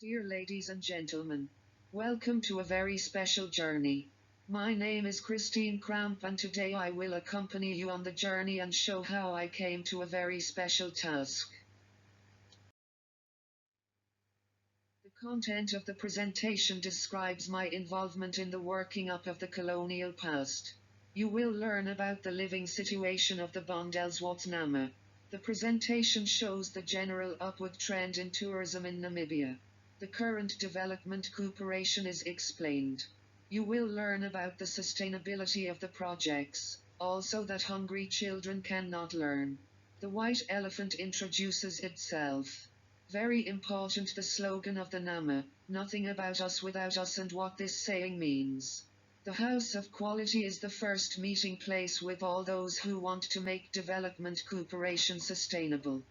Dear ladies and gentlemen, welcome to a very special journey. My name is Christine Kramp and today I will accompany you on the journey and show how I came to a very special task. The content of the presentation describes my involvement in the working up of the colonial past. You will learn about the living situation of the Bondelzwarts Nama. The presentation shows the general upward trend in tourism in Namibia. The current development cooperation is explained. You will learn about the sustainability of the projects, also that hungry children cannot learn. The white elephant introduces itself. Very important, the slogan of the Nama, nothing about us without us, and what this saying means. The House of Quality is the first meeting place with all those who want to make development cooperation sustainable.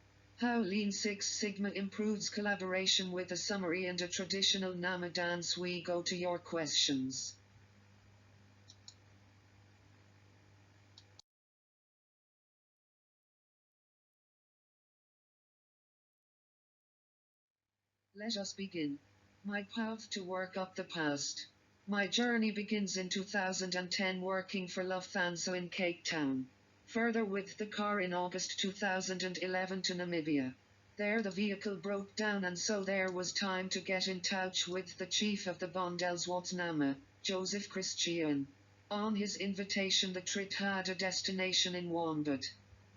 How Lean Six Sigma improves collaboration with a summary and a traditional Nama dance. We go to your questions. Let us begin. My path to work up the past. My journey begins in 2010 working for Lufthansa in Cape Town. Further with the car in August 2011 to Namibia. There the vehicle broke down and so there was time to get in touch with the chief of the Bondelzwarts Nama, Joseph Christian. On his invitation the trip had a destination in Wombat.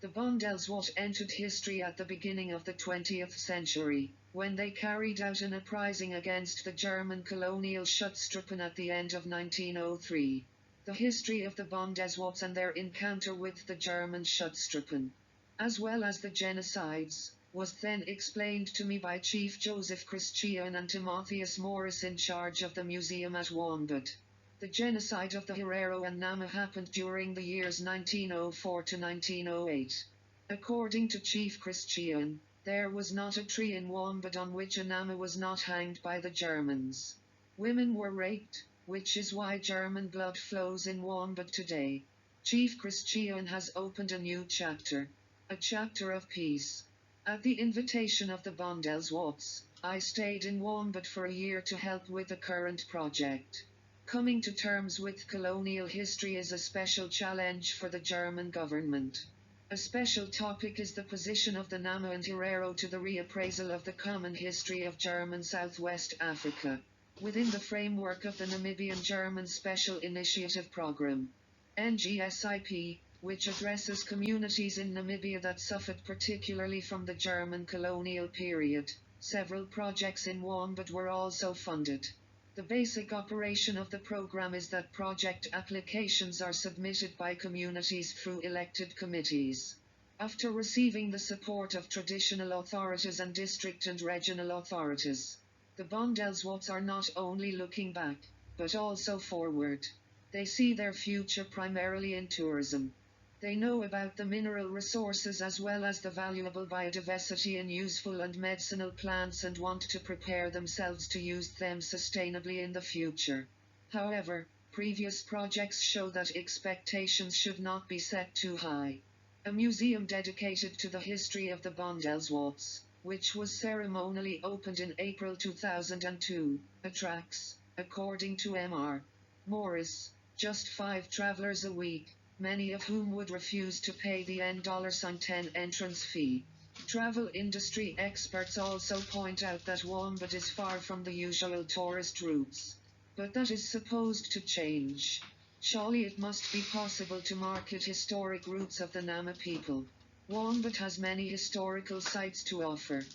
The Bondelzwart entered history at the beginning of the 20th century, when they carried out an uprising against the German colonial Schutztruppen at the end of 1903. The history of the Bondelzwarts and their encounter with the German Schutztruppen, as well as the genocides, was then explained to me by Chief Joseph Christian and Timotheus Morris in charge of the museum at Wombat. The genocide of the Herero and Nama happened during the years 1904 to 1908. According to Chief Christian, there was not a tree in Wombat on which a Nama was not hanged by the Germans. Women were raped, which is why German blood flows in Wombat today. Chief Christian has opened a new chapter. A chapter of peace. At the invitation of the Bondelzwarts, I stayed in Wombat for a year to help with the current project. Coming to terms with colonial history is a special challenge for the German government. A special topic is the position of the Nama and Herero to the reappraisal of the common history of German Southwest Africa, within the framework of the Namibian-German Special Initiative Program, NGSIP, which addresses communities in Namibia that suffered particularly from the German colonial period. Several projects in Wombat were also funded. The basic operation of the program is that project applications are submitted by communities through elected committees. After receiving the support of traditional authorities and district and regional authorities, the Bondelzwarts are not only looking back, but also forward. They see their future primarily in tourism. They know about the mineral resources as well as the valuable biodiversity in useful and medicinal plants and want to prepare themselves to use them sustainably in the future. However, previous projects show that expectations should not be set too high. A museum dedicated to the history of the Bondelzwarts, which was ceremonially opened in April 2002, attracts, according to Mr. Morris, just 5 travelers a week, many of whom would refuse to pay the $10 entrance fee. Travel industry experts also point out that Wombat is far from the usual tourist routes. But that is supposed to change. Surely it must be possible to market historic roots of the Nama people. Wombat has many historical sites to offer.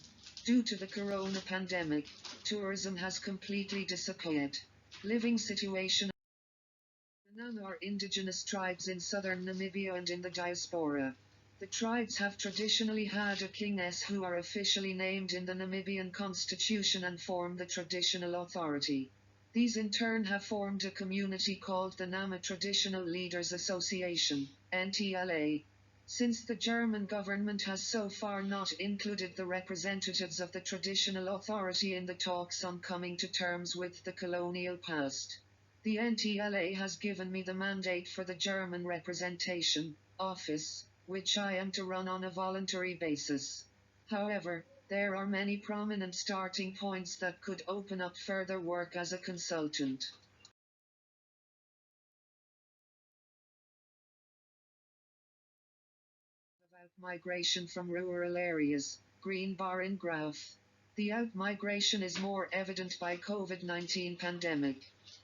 Due to the corona pandemic, tourism has completely disappeared. Living situation. The Nama are indigenous tribes in southern Namibia and in the diaspora. The tribes have traditionally had a kingness who are officially named in the Namibian constitution and form the traditional authority. These in turn have formed a community called the Nama Traditional Leaders Association, NTLA. Since the German government has so far not included the representatives of the traditional authority in the talks on coming to terms with the colonial past, the NTLA has given me the mandate for the German representation office, which I am to run on a voluntary basis. However, There are many prominent starting points that could open up further work as a consultant. About migration from rural areas, green bar in graph. The out-migration is more evident by COVID-19 pandemic.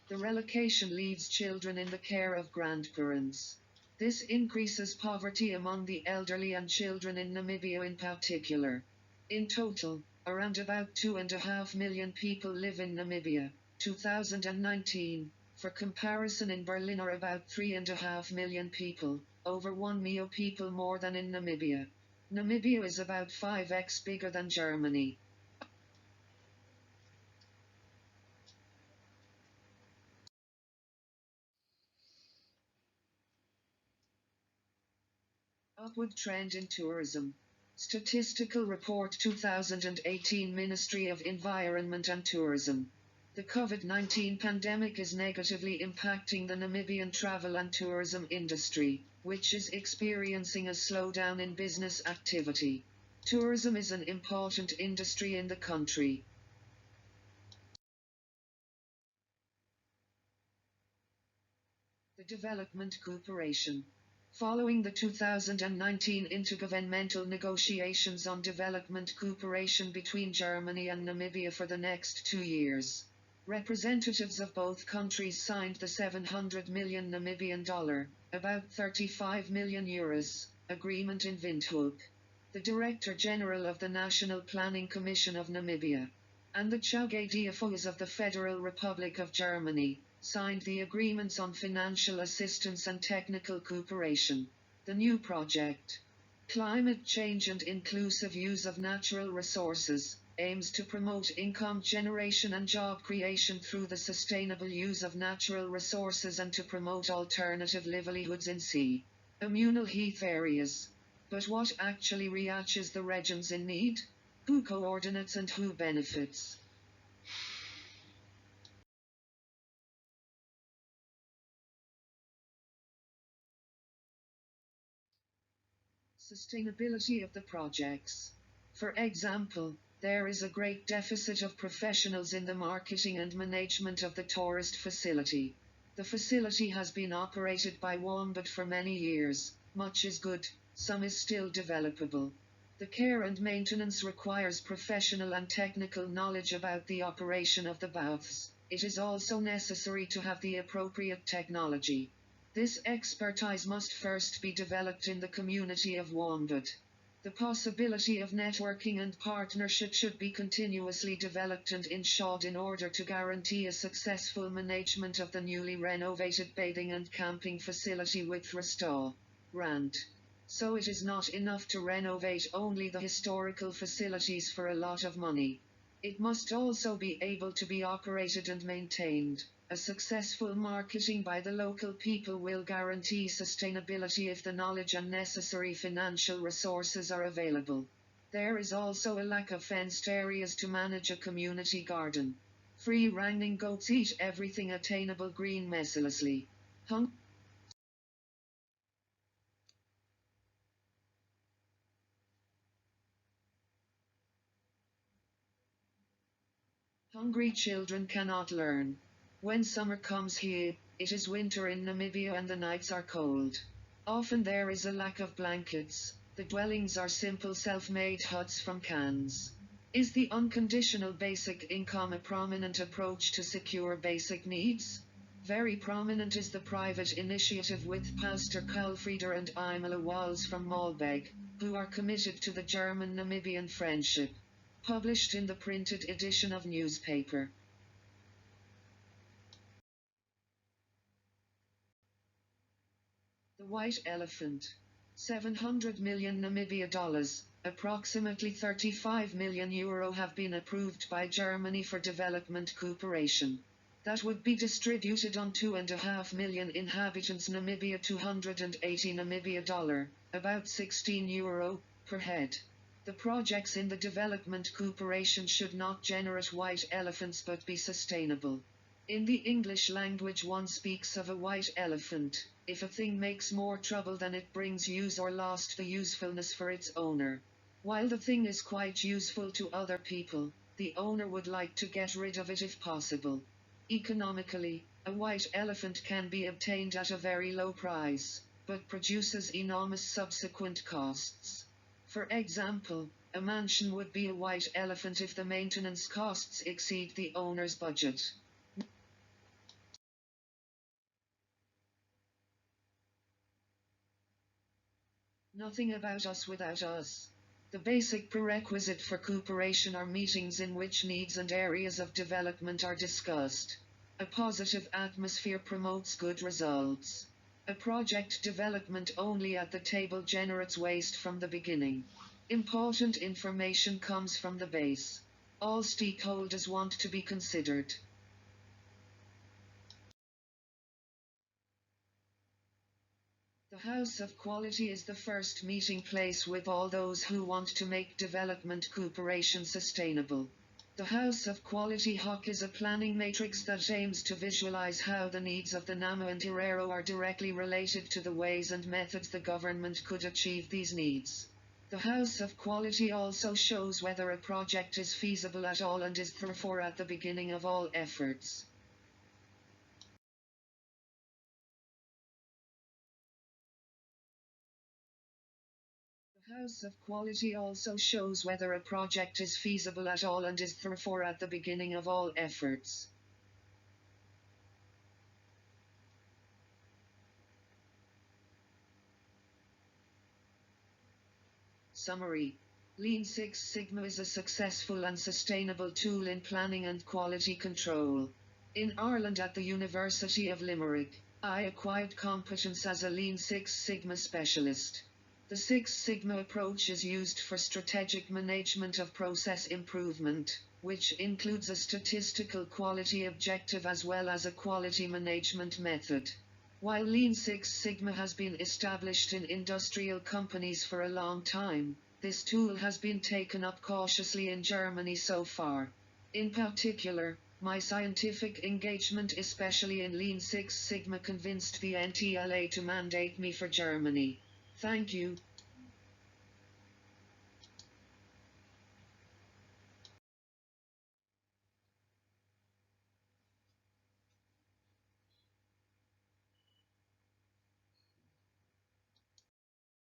The relocation leaves children in the care of grandparents. This increases poverty among the elderly and children in Namibia in particular. In total, around about 2.5 million people live in Namibia, 2019. For comparison, in Berlin are about 3.5 million people, over 1 million people more than in Namibia. Namibia is about 5x bigger than Germany. Upward trend in tourism. Statistical Report 2018, Ministry of Environment and Tourism. The COVID-19 pandemic is negatively impacting the Namibian travel and tourism industry, which is experiencing a slowdown in business activity. Tourism is an important industry in the country. The Development Cooperation. Following the 2019 intergovernmental negotiations on development cooperation between Germany and Namibia for the next 2 years, representatives of both countries signed the 700 million Namibian dollar, about 35 million euros, agreement in Windhoek. The Director General of the National Planning Commission of Namibia and the Chaugediefos of the Federal Republic of Germany signed the agreements on financial assistance and technical cooperation. The new project, Climate Change and Inclusive Use of Natural Resources, aims to promote income generation and job creation through the sustainable use of natural resources and to promote alternative livelihoods in sea, communal heath areas. But what actually reaches the regions in need? Who coordinates and who benefits? Sustainability of the projects. For example, there is a great deficit of professionals in the marketing and management of the tourist facility. The facility has been operated by Wombat for many years. Much is good, some is still developable. The care and maintenance requires professional and technical knowledge about the operation of the baths. It is also necessary to have the appropriate technology. This expertise must first be developed in the community of Wombat. The possibility of networking and partnership should be continuously developed and ensured in order to guarantee a successful management of the newly renovated bathing and camping facility with restaurant. So it is not enough to renovate only the historical facilities for a lot of money. It must also be able to be operated and maintained. A successful marketing by the local people will guarantee sustainability if the knowledge and necessary financial resources are available. There is also a lack of fenced areas to manage a community garden. Free range goats eat everything attainable green mercilessly. Hungry children cannot learn. When summer comes here, it is winter in Namibia and the nights are cold. Often there is a lack of blankets. The dwellings are simple self-made huts from cans. Is the unconditional basic income a prominent approach to secure basic needs? Very prominent is the private initiative with Pastor Kulfrieder and Imela Walls from Malbeg, who are committed to the German-Namibian friendship. Published in the printed edition of newspaper. The White Elephant. 700 million Namibia dollars, approximately 35 million euro have been approved by Germany for development cooperation. That would be distributed on 2.5 million inhabitants. Namibia 280 Namibia dollar, about 16 euro, per head. The projects in the development cooperation should not generate white elephants but be sustainable. In the English language one speaks of a white elephant, if a thing makes more trouble than it brings use or lost the usefulness for its owner. While the thing is quite useful to other people, the owner would like to get rid of it if possible. Economically, a white elephant can be obtained at a very low price, but produces enormous subsequent costs. For example, a mansion would be a white elephant if the maintenance costs exceed the owner's budget. Nothing about us without us. The basic prerequisite for cooperation are meetings in which needs and areas of development are discussed. A positive atmosphere promotes good results. A project development only at the table generates waste from the beginning. Important information comes from the base. All stakeholders want to be considered. The House of Quality is the first meeting place with all those who want to make development cooperation sustainable. The House of Quality HOC is a planning matrix that aims to visualize how the needs of the Nama and Herero are directly related to the ways and methods the government could achieve these needs. The House of Quality also shows whether a project is feasible at all and is therefore at the beginning of all efforts. The House of Quality also shows whether a project is feasible at all and is therefore at the beginning of all efforts. Summary. Lean Six Sigma is a successful and sustainable tool in planning and quality control. In Ireland at the University of Limerick, I acquired competence as a Lean Six Sigma specialist. The Six Sigma approach is used for strategic management of process improvement, which includes a statistical quality objective as well as a quality management method. While Lean Six Sigma has been established in industrial companies for a long time, this tool has been taken up cautiously in Germany so far. In particular, my scientific engagement especially in Lean Six Sigma convinced the NTLA to mandate me for Germany. Thank you.